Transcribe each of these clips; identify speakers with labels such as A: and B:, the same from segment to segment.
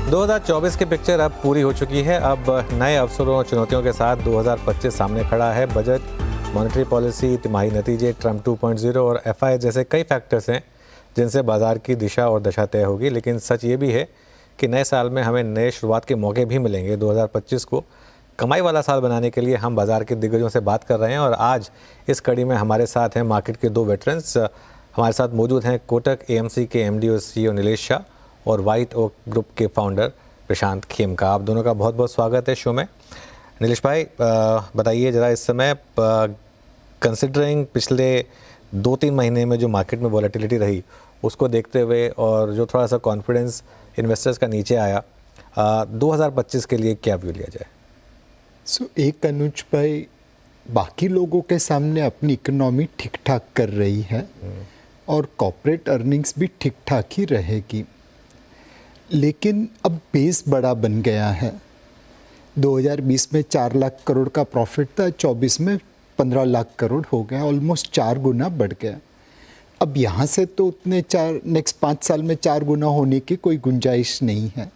A: 2024 की पिक्चर अब पूरी हो चुकी है। अब नए अवसरों और चुनौतियों के साथ 2025 सामने खड़ा है। बजट, मॉनेटरी पॉलिसी, तिमाही नतीजे, ट्रम्प 2.0 और एफआई जैसे कई फैक्टर्स हैं जिनसे बाजार की दिशा और दशा तय होगी। लेकिन सच ये भी है कि नए साल में हमें नए शुरुआत के मौके भी मिलेंगे। 2025 को कमाई वाला साल बनाने के लिए हम बाजार के दिग्गजों से बात कर रहे हैं और आज इस कड़ी में हमारे साथ हैं मार्केट के दो वेटरन्स। हमारे साथ मौजूद हैं कोटक एएमसी के एमडी और सीईओ नीलेश शाह और व्हाइट ओक ग्रुप के फाउंडर प्रशांत खेमका। आप दोनों का बहुत बहुत स्वागत है शो में। नीलेश भाई, बताइए ज़रा इस समय कंसिडरिंग पिछले 2-3 महीने में जो मार्केट में वॉलेटिलिटी रही उसको देखते हुए और जो थोड़ा सा कॉन्फिडेंस इन्वेस्टर्स का नीचे आया, 2025 के लिए क्या व्यू लिया जाए?
B: एक अनुज भाई, बाकी लोगों के सामने अपनी इकोनॉमी ठीक ठाक कर रही है और कॉर्पोरेट अर्निंग्स भी ठीक ठाक ही रहेगी, लेकिन अब बेस बड़ा बन गया है। 2020 में 4 लाख करोड़ का प्रॉफिट था, 24 में 15 लाख करोड़ हो गया, ऑलमोस्ट 4 गुना बढ़ गया। अब यहाँ से तो उतने नेक्स्ट 5 साल में 4 गुना होने की कोई गुंजाइश नहीं है।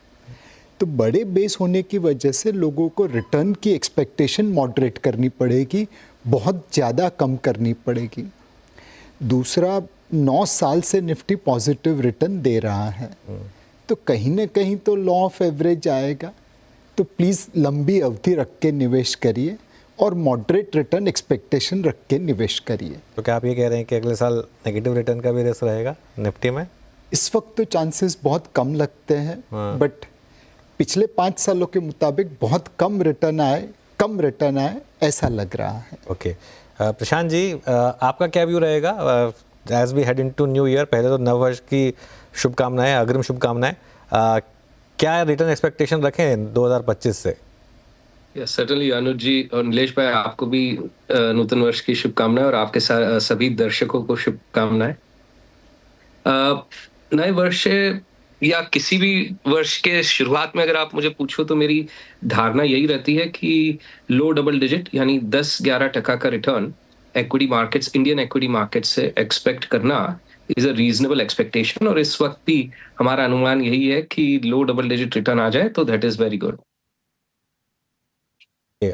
B: तो बड़े बेस होने की वजह से लोगों को रिटर्न की एक्सपेक्टेशन मॉडरेट करनी पड़ेगी, बहुत ज़्यादा कम करनी पड़ेगी। दूसरा, 9 साल से निफ्टी पॉजिटिव रिटर्न दे रहा है, तो कहीं ना कहीं तो लॉ ऑफ एवरेज आएगा। तो प्लीज़ लंबी अवधि रख के निवेश करिए और मॉडरेट रिटर्न एक्सपेक्टेशन रख के निवेश करिए।
A: तो क्या आप ये कह रहे हैं कि अगले साल नेगेटिव रिटर्न का भी रिस्क रहेगा निफ्टी में?
B: इस वक्त तो चांसेस बहुत कम लगते हैं, बट पिछले 5 सालों के मुताबिक बहुत कम रिटर्न आए ऐसा लग रहा है।
A: ओके, प्रशांत जी, आपका क्या व्यू रहेगा as we head into new year? पहले तो नव वर्ष की शुभकामनाएं, अग्रिम शुभकामनाएं। क्या रिटर्न एक्सपेक्टेशन रखें 2025 से?
C: सर्टनली अनुज जी और नीलेश भाई, आपको भी नूतन वर्ष की शुभकामनाएं और आपके सभी दर्शकों को शुभकामनाएं। नए वर्ष या किसी भी वर्ष के शुरुआत में अगर आप मुझे पूछो तो मेरी धारणा यही रहती है कि लो डबल डिजिट यानी 10-11% का return equity markets, Indian equity market से एक्सपेक्ट करना इज अ रीजनेबल एक्सपेक्टेशन। और इस वक्त भी हमारा अनुमान यही है कि लो डबल डिजिट रिटर्न आ जाए तो दैट इज वेरी गुड।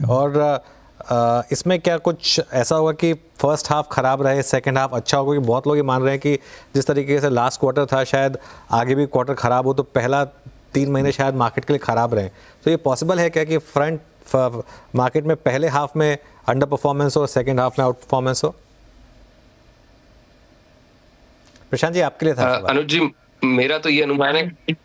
A: और इसमें क्या कुछ ऐसा होगा कि फर्स्ट हाफ खराब रहे, सेकंड हाफ अच्छा होगा? कि बहुत लोग ये मान रहे हैं कि जिस तरीके से लास्ट क्वार्टर था, शायद आगे भी क्वार्टर खराब हो, तो पहला 3 महीने शायद मार्केट के लिए खराब रहे। तो ये पॉसिबल है क्या कि फ्रंट मार्केट में पहले हाफ में अंडर परफॉर्मेंस हो, सेकेंड हाफ में आउट परफॉर्मेंस हो? प्रशांत जी, आपके लिए था।
C: अनुज जी, मेरा तो ये अनुमान है,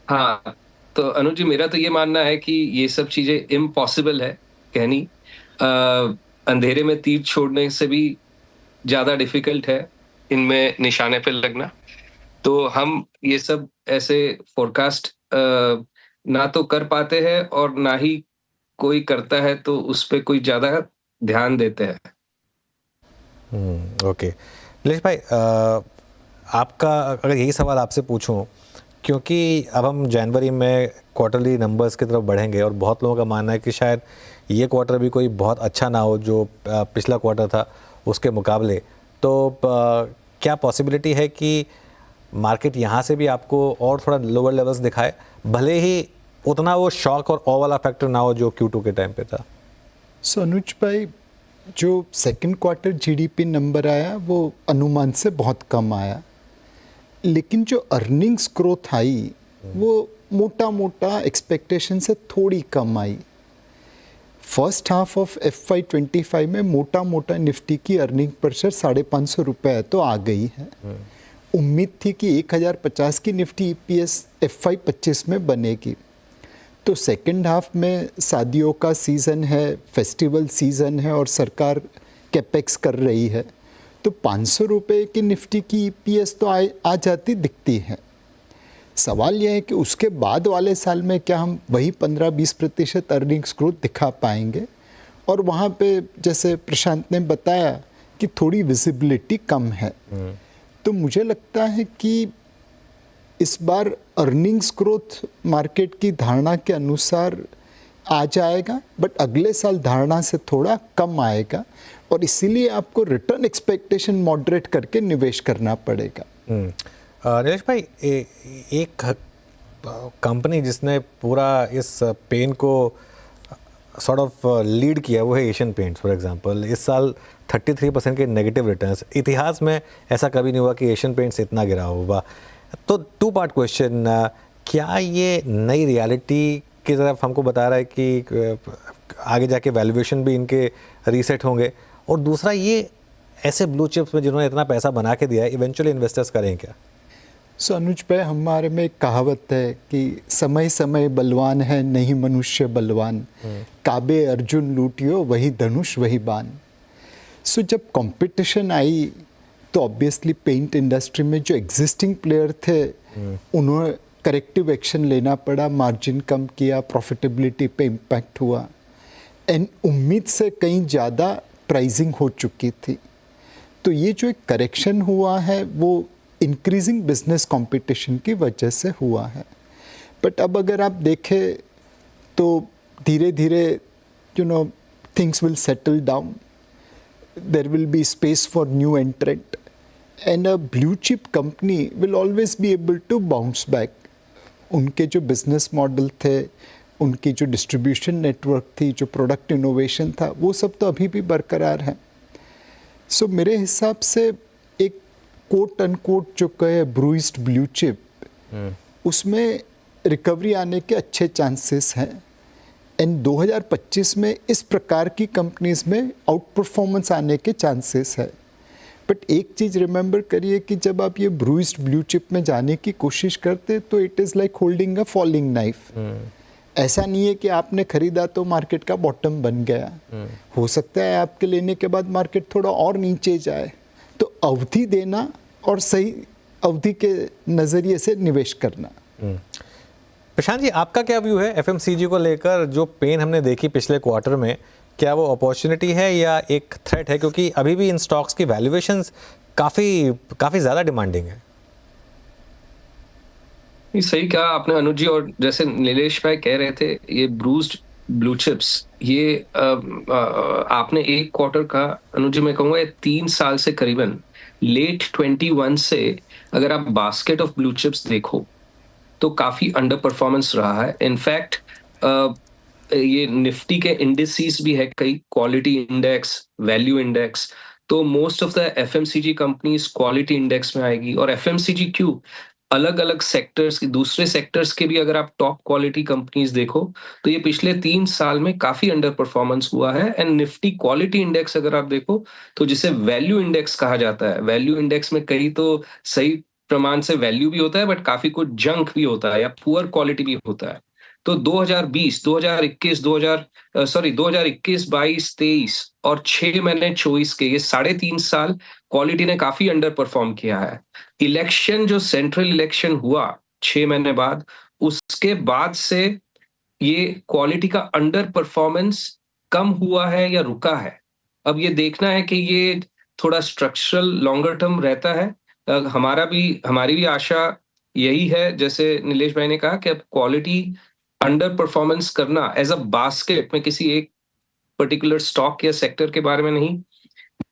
C: हाँ, तो अनुज जी मेरा तो ये मानना है कि ये सब चीजें इम्पॉसिबल है कहनी। अंधेरे में तीर छोड़ने से भी ज्यादा डिफिकल्ट है इनमें निशाने पे लगना। तो हम ये सब ऐसे फोरकास्ट ना तो कर पाते हैं और ना ही कोई करता है, तो उस पर कोई ज्यादा ध्यान देते हैं।
A: ओके, नीलेश भाई, आपका अगर यही सवाल आपसे पूछूं, क्योंकि अब हम जनवरी में क्वार्टरली नंबर्स की तरफ बढ़ेंगे और बहुत लोगों का मानना है कि शायद ये क्वार्टर भी कोई बहुत अच्छा ना हो जो पिछला क्वार्टर था उसके मुकाबले। तो क्या पॉसिबिलिटी है कि मार्केट यहाँ से भी आपको और थोड़ा लोअर लेवल्स दिखाए, भले ही उतना वो शॉक और ऑ वाला फैक्टर ना हो जो Q2 के टाइम पे था?
B: अनुज भाई, जो सेकंड क्वार्टर जीडीपी नंबर आया वो अनुमान से बहुत कम आया, लेकिन जो अर्निंग्स ग्रोथ आई वो मोटा मोटा एक्सपेक्टेशन से थोड़ी कम आई। फर्स्ट हाफ ऑफ FY25 में मोटा मोटा निफ्टी की अर्निंग पर शेयर 550 रुपये तो आ गई है। उम्मीद थी कि 1050 की निफ्टी EPS FY25 में बनेगी। तो सेकंड हाफ में शादियों का सीज़न है, फेस्टिवल सीज़न है और सरकार कैपेक्स कर रही है, तो 500 रुपये की निफ्टी की EPS तो आ जाती दिखती है। सवाल यह है कि उसके बाद वाले साल में क्या हम वही 15-20% अर्निंग्स ग्रोथ दिखा पाएंगे? और वहाँ पे जैसे प्रशांत ने बताया कि थोड़ी विजिबिलिटी कम है। तो मुझे लगता है कि इस बार अर्निंग्स ग्रोथ मार्केट की धारणा के अनुसार आ जाएगा, बट अगले साल धारणा से थोड़ा कम आएगा और इसीलिए आपको रिटर्न एक्सपेक्टेशन मॉडरेट करके निवेश करना पड़ेगा।
A: नीलेश भाई, एक कंपनी जिसने पूरा इस पेन को सॉर्ट ऑफ लीड किया वो है एशियन पेंट्स फॉर एग्जांपल। इस साल 33% के नेगेटिव रिटर्न्स, इतिहास में ऐसा कभी नहीं हुआ कि एशियन पेंट्स इतना गिरा होगा। तो टू पार्ट क्वेश्चन, क्या ये नई रियलिटी की तरफ हमको बता रहा है कि आगे जाके वैल्यूएशन भी इनके रीसेट होंगे, और दूसरा ये ऐसे ब्लू चिप्स में जिन्होंने इतना पैसा बना के दिया है इवेंचुअली इन्वेस्टर्स करें क्या?
B: सो अनुज भाई, हमारे में एक कहावत है कि समय समय बलवान है नहीं मनुष्य बलवान, काबे अर्जुन लूटियो वही धनुष वही बाण। सो जब कंपटीशन आई तो ऑब्वियसली पेंट इंडस्ट्री में जो एग्जिस्टिंग प्लेयर थे उन्होंने करेक्टिव एक्शन लेना पड़ा, मार्जिन कम किया, प्रॉफिटेबिलिटी पे इम्पैक्ट हुआ, एंड उम्मीद से कहीं ज़्यादा प्राइसिंग हो चुकी थी। तो ये जो एक करेक्शन हुआ है वो इंक्रीजिंग बिजनेस कंपटीशन की वजह से हुआ है। बट अब अगर आप देखें तो धीरे धीरे things will settle down, there will be space for new entrant, and a blue chip company will always be able to bounce back. उनके जो बिजनेस मॉडल थे, उनकी जो डिस्ट्रीब्यूशन नेटवर्क थी, जो प्रोडक्ट इनोवेशन था, वो सब तो अभी भी बरकरार है। सो मेरे हिसाब से एक कोट अनकोट जो कहे ब्रूइस्ड ब्लू चिप, उसमें रिकवरी आने के अच्छे चांसेस हैं, एंड 2025 में इस प्रकार की कंपनीज में आउट परफॉर्मेंस आने के चांसेस है। बट एक चीज़ रिमेंबर करिए कि जब आप ये ब्रूइस्ड ब्लू चिप में जाने की कोशिश करते तो it is like holding a falling knife. ऐसा नहीं है कि आपने खरीदा तो मार्केट का बॉटम बन गया, हो सकता है आपके लेने के बाद मार्केट थोड़ा और नीचे जाए। तो अवधि देना और सही अवधि के नज़रिए से निवेश करना।
A: प्रशांत जी, आपका क्या व्यू है एफएमसीजी को लेकर? जो पेन हमने देखी पिछले क्वार्टर में, क्या वो अपॉर्चुनिटी है या एक थ्रेट है? क्योंकि अभी भी इन स्टॉक्स की वैल्यूएशंस काफ़ी ज़्यादा डिमांडिंग है।
C: सही कहा आपने अनुज जी, और जैसे नीलेश भाई कह रहे थे, ये ब्रूस्ड ब्लू चिप्स, ये आपने एक क्वार्टर का, अनुज जी मैं कहूँगा 3 साल से करीबन लेट 21 से अगर आप बास्केट ऑफ ब्लू चिप्स देखो तो काफी अंडर परफॉर्मेंस रहा है। इनफैक्ट ये निफ्टी के इंडिसेस भी है, कई क्वालिटी इंडेक्स, वैल्यू इंडेक्स, तो most of the FMCG companies quality index में आएगी। और एफएमसीजी क्यों, अलग अलग सेक्टर्स की, दूसरे सेक्टर्स के भी अगर आप टॉप क्वालिटी कंपनीज देखो तो ये पिछले 3 साल में काफी अंडर परफॉर्मेंस हुआ है। एंड निफ्टी क्वालिटी इंडेक्स अगर आप देखो तो जिसे वैल्यू इंडेक्स कहा जाता है, वैल्यू इंडेक्स में कई तो सही प्रमाण से वैल्यू भी होता है बट काफी कुछ जंक भी होता है या पुअर क्वालिटी भी होता है। तो 2020, 2021, 2021, 22, 23 और 6 महीने 24 के ये 3.5 साल क्वालिटी ने काफी अंडर परफॉर्म किया है। इलेक्शन, जो सेंट्रल इलेक्शन हुआ 6 महीने बाद, उसके बाद से ये क्वालिटी का अंडर परफॉर्मेंस कम हुआ है या रुका है। अब ये देखना है कि ये थोड़ा स्ट्रक्चरल लॉन्गर टर्म रहता है। हमारी भी आशा यही है, जैसे नीलेश भाई ने कहा, कि अब क्वालिटी अंडर परफॉर्मेंस करना एज अ बास्केट, में किसी एक पर्टिकुलर स्टॉक या सेक्टर के बारे में नहीं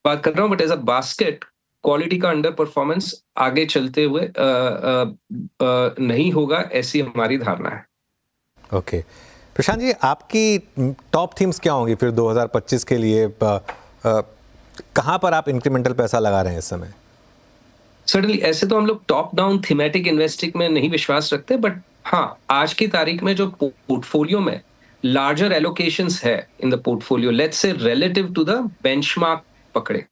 C: बात कर रहा हूं, but as a basket quality का अंडर परफॉर्मेंस आगे चलते हुए नहीं होगा, ऐसी हमारी धारणा है।
A: ओके प्रशांत जी, आपकी टॉप थीम्स क्या होंगी फिर 2025 के लिए? कहाँ पर आप इंक्रीमेंटल पैसा लगा रहे हैं इस समय?
C: सर्टनली, ऐसे तो हम लोग टॉप डाउन थीमेटिक इन्वेस्टिंग में नहीं विश्वास रखते, बट हाँ, आज की तारीख में जो पोर्टफोलियो में लार्जर एलोकेशंस है in the portfolio, let's say relative to the benchmark पकड़े,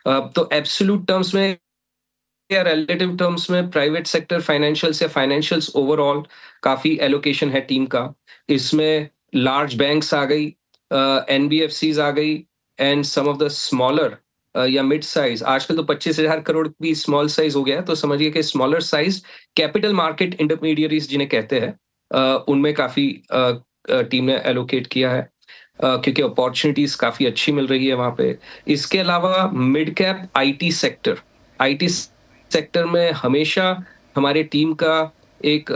C: तो एब्सोल्यूट टर्म्स में या रिलेटिव टर्म्स में प्राइवेट सेक्टर फाइनेंशियल्स या फाइनेंशियल्स ओवरऑल काफी एलोकेशन है टीम का। इसमें लार्ज बैंक्स आ गई, एनबीएफसीज आ गई, and some of the smaller या मिड साइज, आजकल तो 25,000 करोड़ भी स्मॉल साइज हो गया है, तो समझिए कि smaller size capital market intermediaries जिन्हें कहते हैं, उनमें काफी टीम ने एलोकेट किया है, क्योंकि अपॉर्चुनिटीज काफी अच्छी मिल रही है वहां पे। इसके अलावा मिड कैप आईटी सेक्टर में हमेशा हमारे टीम का एक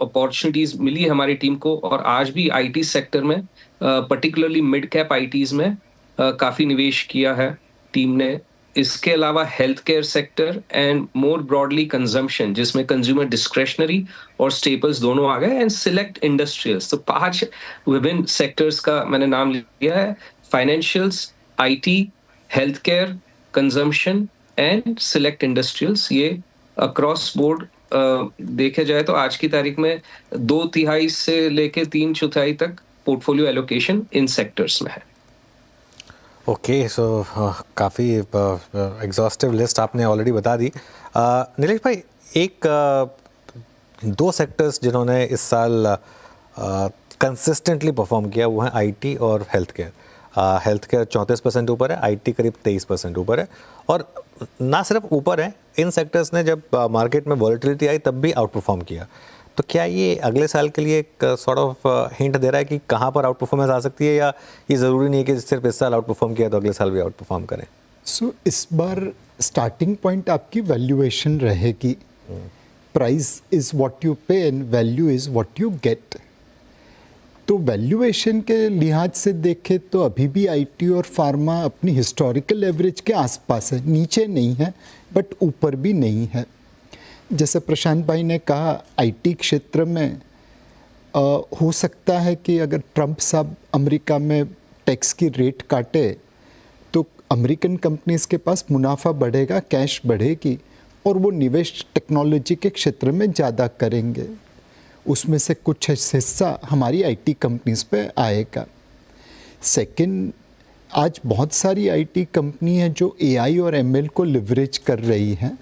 C: अपॉर्चुनिटीज मिली है हमारी टीम को, और आज भी आईटी सेक्टर में पर्टिकुलरली मिड कैप आईटीज में काफी निवेश किया है टीम ने। इसके अलावा health care sector and more broadly consumption, जिसमें कंज्यूमर डिस्क्रेशनरी और स्टेपल्स दोनों आ गए, एंड सिलेक्ट इंडस्ट्रियल्स। तो 5 विभिन्न सेक्टर्स का मैंने नाम लिया है: financials, IT, health care, consumption and select industrials. ये अक्रॉस बोर्ड देखे जाए तो आज की तारीख में 2/3 से लेके 3/4 तक पोर्टफोलियो एलोकेशन इन सेक्टर्स में है।
A: ओके, सो काफ़ी एग्जॉस्टिव लिस्ट आपने ऑलरेडी बता दी। नीलेश भाई, एक 2 सेक्टर्स जिन्होंने इस साल कंसिस्टेंटली परफॉर्म किया वो हैं आईटी और हेल्थ केयर। हेल्थ केयर 34% ऊपर है, आईटी करीब 23% ऊपर है। और ना सिर्फ ऊपर है, इन सेक्टर्स ने जब मार्केट में वॉलेटिलिटी आई तब भी आउट परफॉर्म किया। तो क्या ये अगले साल के लिए एक सॉर्ट ऑफ हिंट दे रहा है कि कहाँ पर आउट परफॉर्मेंस आ सकती है, या ये ज़रूरी नहीं है कि सिर्फ इस साल आउट परफॉर्म किया तो अगले साल भी आउट परफॉर्म करें?
B: सो इस बार स्टार्टिंग पॉइंट आपकी वैल्यूएशन रहेगी। प्राइस इज़ व्हाट यू पे and value is what you get. तो वैल्यूएशन के लिहाज से देखें तो अभी भी आईटी और फार्मा अपनी हिस्टोरिकल एवरेज के आसपास है, नीचे नहीं है बट ऊपर भी नहीं है। जैसे प्रशांत भाई ने कहा, आईटी क्षेत्र में हो सकता है कि अगर ट्रंप साहब अमेरिका में टैक्स की रेट काटे तो अमेरिकन कंपनीज के पास मुनाफा बढ़ेगा, कैश बढ़ेगी और वो निवेश टेक्नोलॉजी के क्षेत्र में ज़्यादा करेंगे। उसमें से कुछ हिस्सा हमारी आईटी कंपनीज पे आएगा। सेकंड, आज बहुत सारी आईटी कंपनी हैं जो एआई और एमएल को लिवरेज कर रही हैं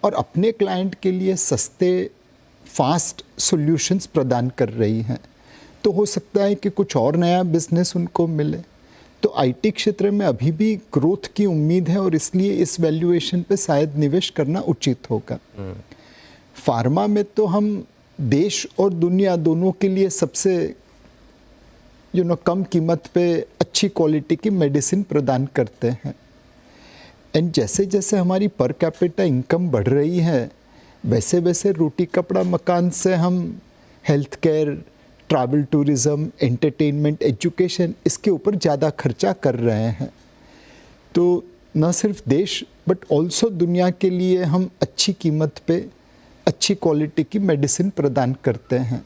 B: और अपने क्लाइंट के लिए सस्ते फास्ट सॉल्यूशंस प्रदान कर रही हैं। तो हो सकता है कि कुछ और नया बिजनेस उनको मिले। तो आईटी क्षेत्र में अभी भी ग्रोथ की उम्मीद है और इसलिए इस वैल्यूएशन पे शायद निवेश करना उचित होगा। फार्मा में तो हम देश और दुनिया दोनों के लिए सबसे कम कीमत पे अच्छी क्वालिटी की मेडिसिन प्रदान करते हैं। एंड जैसे जैसे हमारी पर कैपिटा इनकम बढ़ रही है वैसे वैसे रोटी कपड़ा मकान से हम health care, travel tourism, entertainment, education इसके ऊपर ज़्यादा खर्चा कर रहे हैं। तो न सिर्फ देश बट ऑल्सो दुनिया के लिए हम अच्छी कीमत पे अच्छी क्वालिटी की मेडिसिन प्रदान करते हैं।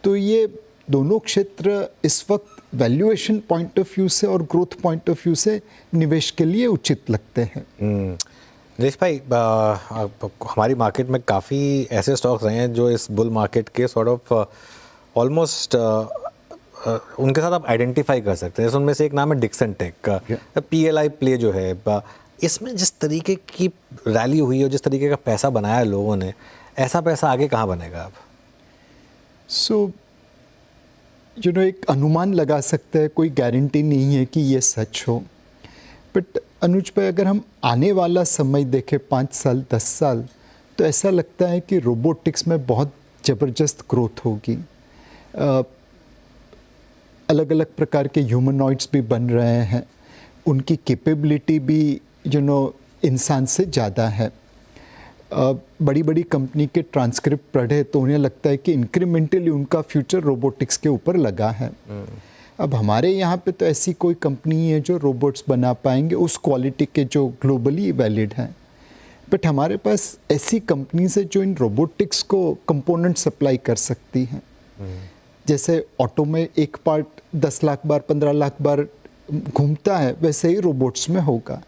B: तो ये दोनों क्षेत्र इस वक्त वैल्यूएशन पॉइंट ऑफ व्यू से और ग्रोथ पॉइंट ऑफ व्यू से निवेश के लिए उचित लगते हैं।
A: नीलेश भाई, हमारी मार्केट में काफ़ी ऐसे स्टॉक्स रहे हैं जो इस बुल मार्केट के सॉर्ट ऑफ ऑलमोस्ट उनके साथ आप आइडेंटिफाई कर सकते हैं। उनमें से एक नाम है डिक्सन टेक। पीएलआई प्ले जो है, इसमें जिस तरीके की रैली हुई है, जिस तरीके का पैसा बनाया लोगों ने, ऐसा पैसा आगे कहाँ बनेगा अब?
B: सो एक अनुमान लगा सकते हैं, कोई गारंटी नहीं है कि ये सच हो। बट अनुज भाई, अगर हम आने वाला समय देखें 5 साल 10 साल, तो ऐसा लगता है कि रोबोटिक्स में बहुत ज़बरदस्त ग्रोथ होगी। अलग अलग प्रकार के ह्यूमनॉइड्स भी बन रहे हैं, उनकी कैपेबिलिटी भी इंसान से ज़्यादा है। बड़ी बड़ी कंपनी के ट्रांसक्रिप्ट पढ़े तो उन्हें लगता है कि इंक्रीमेंटली उनका फ्यूचर रोबोटिक्स के ऊपर लगा है। अब हमारे यहाँ पे तो ऐसी कोई कंपनी है जो रोबोट्स बना पाएंगे उस क्वालिटी के जो ग्लोबली वैलिड हैं। बट हमारे पास ऐसी कंपनीज है जो इन रोबोटिक्स को कंपोनेंट सप्लाई कर सकती हैं। जैसे ऑटो में एक पार्ट 10 लाख बार 15 लाख बार घूमता है, वैसे ही रोबोट्स में होगा।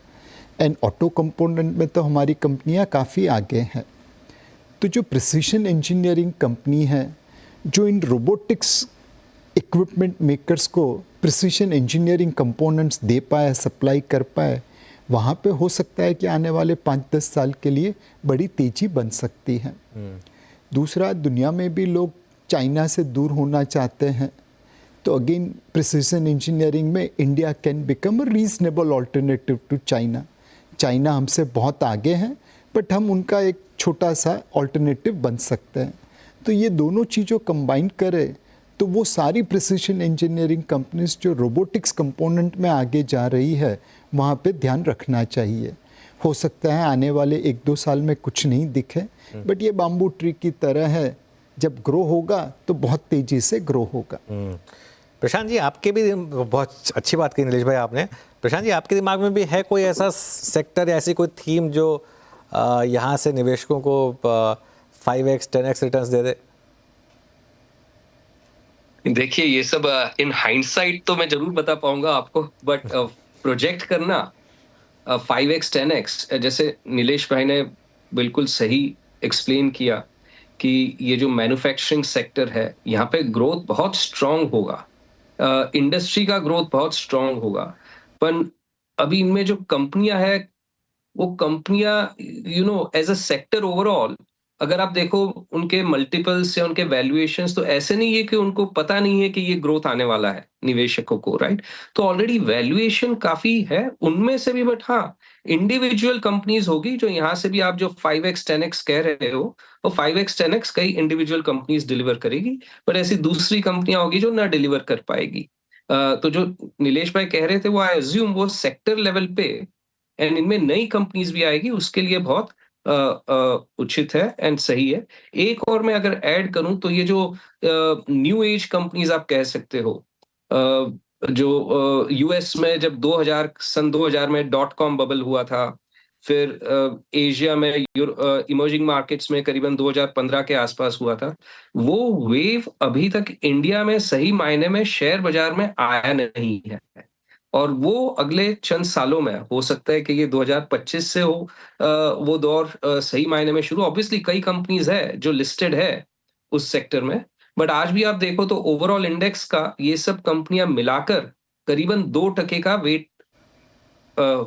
B: एंड ऑटो कंपोनेंट में तो हमारी कंपनियां काफ़ी आगे हैं। तो जो प्रिसीशन इंजीनियरिंग कंपनी है जो इन रोबोटिक्स इक्विपमेंट मेकर्स को प्रिसीशन इंजीनियरिंग कंपोनेंट्स दे पाए, सप्लाई कर पाए, वहाँ पे हो सकता है कि आने वाले 5-10 साल के लिए बड़ी तेज़ी बन सकती है। दूसरा, दुनिया में भी लोग चाइना से दूर होना चाहते हैं। तो अगेन प्रिसीशन इंजीनियरिंग में India can become a reasonable alternative to China. China हमसे बहुत आगे हैं बट हम उनका एक छोटा सा ऑल्टरनेटिव बन सकते हैं। तो ये दोनों चीज़ों कंबाइन करें तो वो सारी प्रिसीशन इंजीनियरिंग कंपनीज जो रोबोटिक्स कंपोनेंट में आगे जा रही है वहाँ पे ध्यान रखना चाहिए। हो सकता है आने वाले 1-2 साल में कुछ नहीं दिखे, बट ये बाम्बू ट्री की तरह है, जब ग्रो होगा तो बहुत तेज़ी से ग्रो होगा।
A: प्रशांत जी, आपके भी बहुत अच्छी बात की नीलेश भाई आपने। प्रशांत जी, आपके दिमाग में भी है कोई ऐसा सेक्टर या ऐसी कोई थीम जो यहाँ से निवेशकों को 5x 10x रिटर्न्स दे दे?
C: देखिए ये सब इन हाइंडसाइट तो मैं जरूर बता पाऊंगा आपको, बट प्रोजेक्ट करना 5x 10x, जैसे नीलेश भाई ने बिल्कुल सही एक्सप्लेन किया कि ये जो मैन्युफैक्चरिंग सेक्टर है यहाँ पे ग्रोथ बहुत स्ट्रांग होगा, इंडस्ट्री का ग्रोथ बहुत स्ट्रांग होगा। पर अभी इनमें जो कंपनियां है वो कंपनियां एज अ सेक्टर ओवरऑल अगर आप देखो उनके मल्टीपल्स या उनके वैल्यूएशंस, तो ऐसे नहीं है कि उनको पता नहीं है कि ये ग्रोथ आने वाला है निवेशकों को, राइट? तो ऑलरेडी वैल्यूएशन काफी है उनमें से भी, बट हाँ, इंडिविजुअल कंपनीज होगी जो यहाँ से भी आप जो 5x 10x कह रहे हो, वो 5x 10x कई इंडिविजुअल कंपनीज डिलीवर करेगी, पर ऐसी दूसरी कंपनियां होगी जो ना डिलीवर कर पाएगी। तो जो नीलेश भाई कह रहे थे वो आई अज्यूम वो सेक्टर लेवल पे, एंड इनमें नई कंपनीज भी आएगी, उसके लिए बहुत उचित है एंड सही है। एक और मैं अगर ऐड करूं तो ये जो न्यू एज कंपनीज आप कह सकते हो, जो यूएस में जब 2000 में डॉट कॉम बबल हुआ था, फिर एशिया में इमर्जिंग मार्केट्स में करीबन 2015 के आसपास हुआ था, वो वेव अभी तक इंडिया में सही मायने में शेयर बाजार में आया नहीं है, और वो अगले चंद सालों में हो सकता है कि ये 2025 से हो वो दौर सही मायने में शुरू। ऑब्वियसली कई कंपनीज है जो लिस्टेड है उस सेक्टर में, बट आज भी आप देखो तो ओवरऑल इंडेक्स का ये सब कंपनियां मिलाकर करीबन 2% का वेट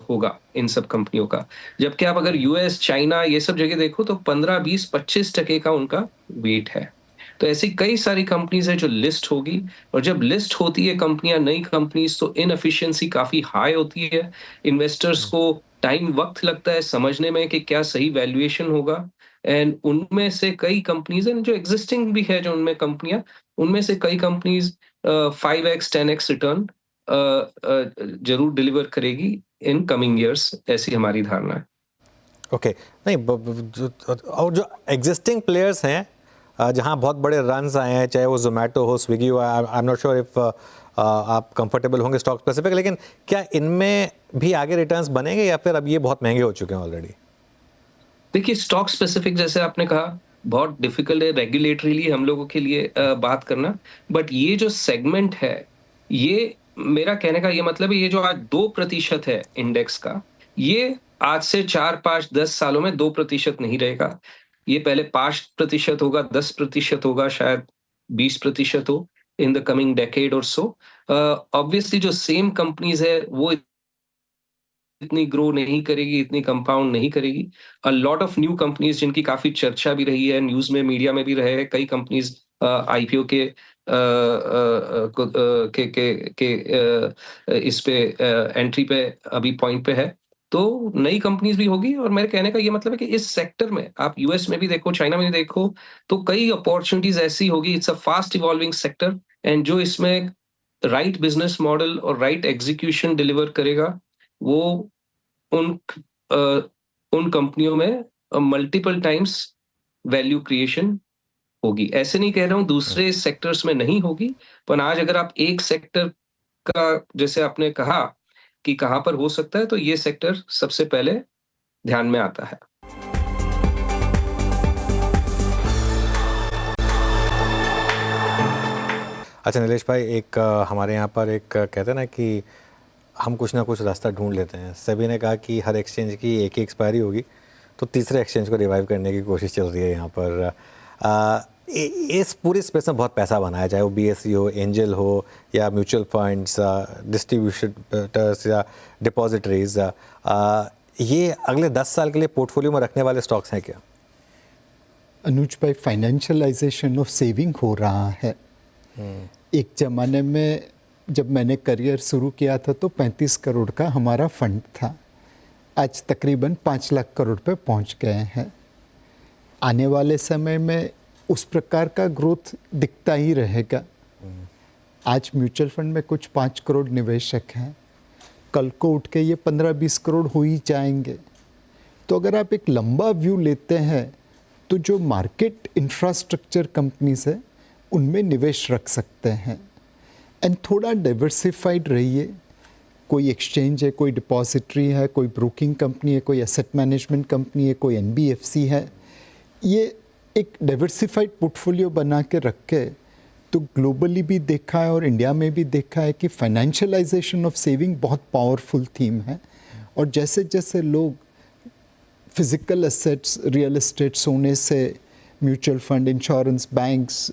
C: होगा इन सब कंपनियों का, जबकि आप अगर यूएस चाइना ये सब जगह देखो तो 15-20-25% का उनका वेट है। तो ऐसी कई सारी कंपनीज है जो लिस्ट होगी, और जब लिस्ट होती है कंपनियां, नई कंपनीज, तो इनएफिशिएंसी काफी हाई होती है, इन्वेस्टर्स को टाइम वक्त लगता है समझने में कि क्या सही वैल्यूएशन होगा, एंड उनमें से कई कंपनीज हैं जो एग्जिस्टिंग भी है, जो उनमें कंपनियां, उनमें से कई कंपनीज 5x 10x रिटर्न जरूर डिलीवर करेगी इन कमिंग ईयर्स, ऐसी हमारी धारणा है।
A: ओके, नहीं और जो एग्जिस्टिंग प्लेयर्स हैं जहाँ बहुत बड़े रन्स आए हैं, चाहे वो जोमेटो हो, स्विगी हो, I am not sure if आप कंफर्टेबल होंगे स्टॉक स्पेसिफिक, लेकिन क्या इनमें भी आगे रिटर्न्स बनेंगे या फिर अब ये बहुत महंगे हो चुके हैं ऑलरेडी?
C: देखिए स्टॉक स्पेसिफिक जैसे आपने कहा बहुत डिफिकल्ट है रेगुलेटरीली हम लोगों के लिए बात करना, बट ये जो सेगमेंट है, ये मेरा कहने का ये मतलब है, ये जो आज 2% है इंडेक्स का, ये आज से 4-5-10 सालों में 2% नहीं रहेगा, ये पहले 5% होगा, 10% होगा, शायद 20% हो इन द कमिंग डेकेड और सो। ऑब्वियसली जो सेम कंपनीज है वो इतनी ग्रो नहीं करेगी, इतनी कंपाउंड नहीं करेगी। A lot of new companies जिनकी काफी चर्चा भी रही है, न्यूज में, मीडिया में भी रहे हैं, कई कंपनीज आईपीओ के इस पे एंट्री पे अभी पॉइंट पे है, तो नई कंपनीज भी होगी। और मेरे कहने का ये मतलब है कि इस सेक्टर में आप यूएस में भी देखो, चाइना में भी देखो, तो कई अपॉर्चुनिटीज ऐसी होगी। It's a fast evolving sector, and जो इसमें राइट बिजनेस मॉडल और राइट एग्जीक्यूशन डिलीवर करेगा, वो उन अ, उन कंपनियों में मल्टीपल टाइम्स वैल्यू क्रिएशन होगी। ऐसे नहीं कह रहा हूं दूसरे सेक्टर्स में नहीं होगी, पर आज अगर आप एक सेक्टर का, जैसे आपने कहा कि कहां पर हो सकता है, तो ये सेक्टर सबसे पहले ध्यान में आता है।
A: अच्छा नीलेश भाई, एक हमारे यहाँ पर एक कहते हैं ना कि हम कुछ ना कुछ रास्ता ढूंढ लेते हैं। सभी ने कहा कि हर एक्सचेंज की एक ही एक्सपायरी होगी, तो तीसरे एक्सचेंज को रिवाइव करने की कोशिश चल रही है यहाँ पर। इस पूरी स्पेस में बहुत पैसा बनाया, चाहे वो बीएसई हो, एंजल हो, या म्यूचुअल फंड्स, डिस्ट्रीब्यूटर्स या डिपॉजिटरीज। ये अगले 10 साल के लिए पोर्टफोलियो में रखने वाले स्टॉक्स हैं क्या?
B: अनुज भाई, फाइनेंशियलाइजेशन ऑफ सेविंग हो रहा है। एक ज़माने में जब मैंने करियर शुरू किया था तो 35 करोड़ का हमारा फंड था, आज तकरीबन 5 लाख करोड़ पे पहुंच गए हैं। आने वाले समय में उस प्रकार का ग्रोथ दिखता ही रहेगा। आज म्यूचुअल फंड में कुछ 5 करोड़ निवेशक हैं, कल को उठ के ये 15-20 करोड़ हो ही जाएंगे। तो अगर आप एक लंबा व्यू लेते हैं तो जो मार्केट इंफ्रास्ट्रक्चर कंपनीज है उनमें निवेश रख सकते हैं। एंड थोड़ा डाइवर्सिफाइड रहिए। कोई एक्सचेंज है, कोई डिपॉजिटरी है, कोई ब्रोकिंग कंपनी है, कोई एसेट मैनेजमेंट कंपनी है, कोई एनबीएफसी है। ये एक डाइवर्सिफाइड पोर्टफोलियो बना के रखे तो ग्लोबली भी देखा है और इंडिया में भी देखा है कि फाइनेंशियलाइजेशन ऑफ सेविंग बहुत पावरफुल थीम है। और जैसे जैसे लोग फिजिकल एसेट्स, रियल एस्टेट, सोने से, म्यूचुअल फंड, इंश्योरेंस, बैंक्स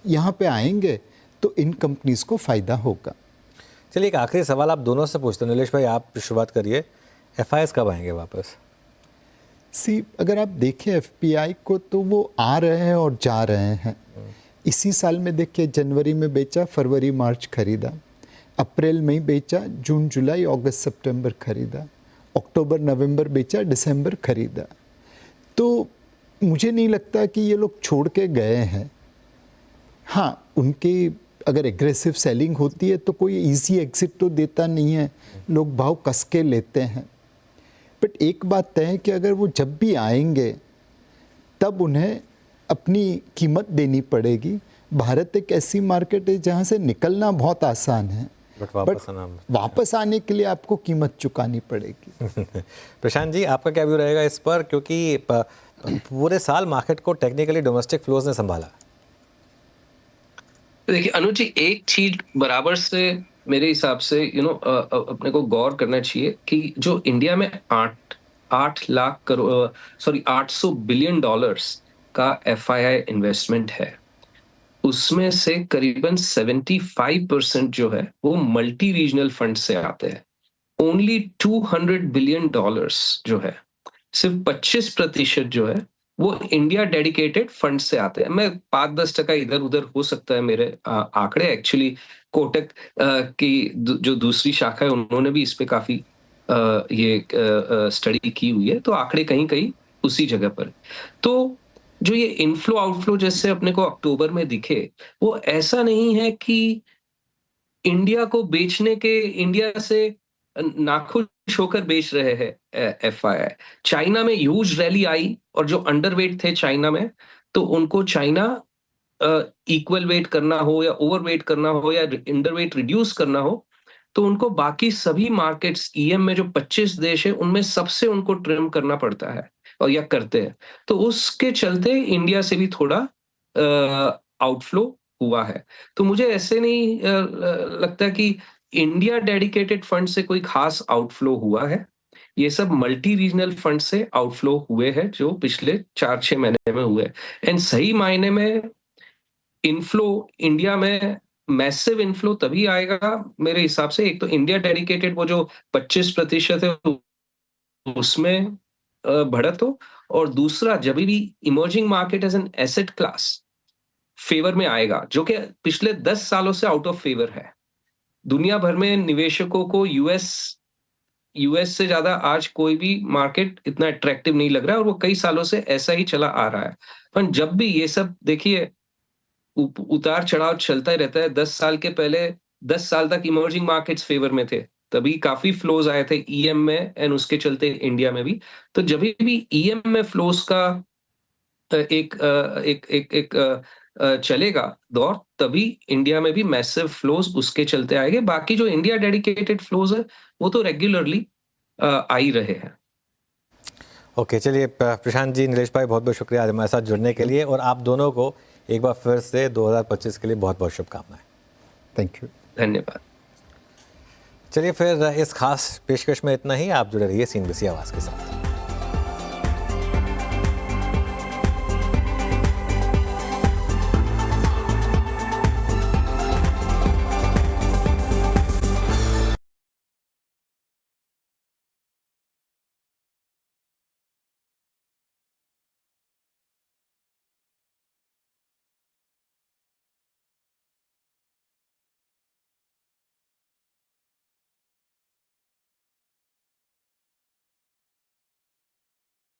B: यहाँ पे आएंगे तो इन कंपनीज को फ़ायदा होगा।
A: चलिए एक आखिरी सवाल आप दोनों से पूछते हैं। नीलेश भाई आप शुरुआत करिए, एफआईएस कब आएंगे वापस?
B: अगर आप देखें एफपीआई को तो वो आ रहे हैं और जा रहे हैं। इसी साल में देखिए जनवरी में बेचा, फरवरी मार्च खरीदा, अप्रैल में ही बेचा, जून जुलाई अगस्त सितंबर खरीदा, अक्टूबर नवंबर बेचा, दिसंबर खरीदा। तो मुझे नहीं लगता कि ये लोग छोड़ के गए हैं। हाँ, उनकी अगर एग्रेसिव सेलिंग होती है तो कोई इजी एग्जिट तो देता नहीं है, लोग भाव कस के लेते हैं। बट एक बात तय है कि अगर वो जब भी आएंगे तब उन्हें अपनी कीमत देनी पड़ेगी। भारत एक ऐसी मार्केट है जहाँ से निकलना बहुत आसान है, बट वापस आने के लिए आपको कीमत चुकानी पड़ेगी।
A: प्रशांत जी आपका क्या व्यू रहेगा इस पर, क्योंकि पूरे साल मार्केट को टेक्निकली डोमेस्टिक फ्लोज ने संभाला।
C: देखिए अनुज जी, एक चीज बराबर से मेरे हिसाब से अपने को गौर करना चाहिए कि जो इंडिया में 8 लाख करोड़ 800 बिलियन डॉलर्स का एफआईआई इन्वेस्टमेंट है, उसमें से करीबन 75% जो है वो मल्टी रीजनल फंड से आते हैं। ओनली 200 बिलियन डॉलर्स जो है, सिर्फ 25% जो है वो इंडिया डेडिकेटेड फंड से आते हैं। मैं 5-10% इधर उधर हो सकता है मेरे आंकड़े। एक्चुअली कोटक की जो दूसरी शाखा है उन्होंने भी इस पे काफी ये स्टडी की हुई है, तो आंकड़े कहीं कहीं उसी जगह पर। तो जो ये इनफ्लो आउटफ्लो जैसे अपने को अक्टूबर में दिखे, वो ऐसा नहीं है कि इंडिया को बेचने के, इंडिया से नाखुश होकर बेच रहे हैं एफआईआई। चाइना में ह्यूज रैली आई और जो अंडरवेट थे चाइना में, तो उनको चाइना इक्वल वेट करना हो या ओवरवेट करना हो या अंडरवेट रिड्यूस करना हो, तो उनको बाकी सभी मार्केट्स ईएम में जो 25 देश है उनमें सबसे उनको ट्रिम करना पड़ता है और या करते हैं। तो उसके चलते इंडिया से भी थोड़ा आउटफ्लो हुआ है। तो मुझे ऐसे नहीं लगता कि इंडिया डेडिकेटेड फंड से कोई खास आउटफ्लो हुआ है। ये सब मल्टी रीजनल फंड से आउटफ्लो हुए हैं जो पिछले 4-6 महीने में हुए। एंड सही मायने में इनफ्लो इंडिया में मैसिव इनफ्लो तभी आएगा मेरे हिसाब से, एक तो इंडिया डेडिकेटेड वो जो 25% है उसमें बढ़त हो, और दूसरा जब भी emerging market as an asset class favour में आएगा, जो कि पिछले 10 सालों से आउट ऑफ फेवर है। दुनिया भर में निवेशकों को यूएस से ज्यादा आज कोई भी मार्केट इतना अट्रैक्टिव नहीं लग रहा है, और वो कई सालों से ऐसा ही चला आ रहा है। पर जब भी ये सब देखिए उतार चढ़ाव चलता ही रहता है। 10 साल के पहले 10 साल तक इमर्जिंग मार्केट्स फेवर में थे, तभी काफी फ्लोज आए थे ईएम में, एंड उसके चलते इंडिया में भी। तो जब भी ईएम में फ्लोज का एक चलेगा दौर, तभी इंडिया में भी मैसिव फ्लोज उसके चलते आएंगे। बाकी जो इंडिया डेडिकेटेड फ्लोज है वो तो रेगुलरली आ ही रहे हैं।
A: ओके, चलिए प्रशांत जी, नीलेश भाई, बहुत बहुत शुक्रिया आज हमारे साथ जुड़ने के लिए, और आप दोनों को एक बार फिर से 2025 के लिए बहुत बहुत शुभकामनाएं।
B: थैंक यू,
C: धन्यवाद।
A: चलिए फिर इस खास पेशकश में इतना ही। आप जुड़े रहिए CNBC आवाज़ के साथ।